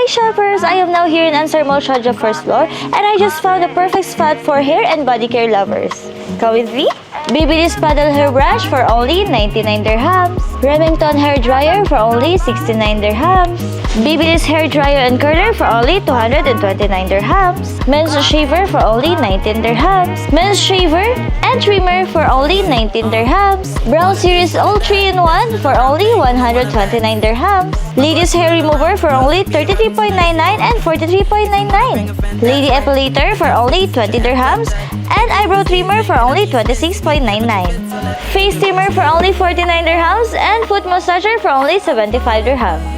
shoppers! I am now here in Ansar Mall, Sharjah first floor, and I just found the perfect spot for hair and body care lovers. Come with me. Babyliss paddle hair brush for only 99 dirhams. Remington hair dryer for only 69 dirhams. Babyliss hair dryer and curler for only 229 dirhams. Men's shaver for only 19 dirhams. Men's shaver and trimmer for only 19 dirhams. Brown series all 3-in-1 for only 129 dirhams. Ladies hair remover for only 33.99 and 43.99. Lady epilator for only 20 dirhams and eyebrow trimmer for only 26.99. Face trimmer for only 49 dirhams and foot massager for only 75 dirhams.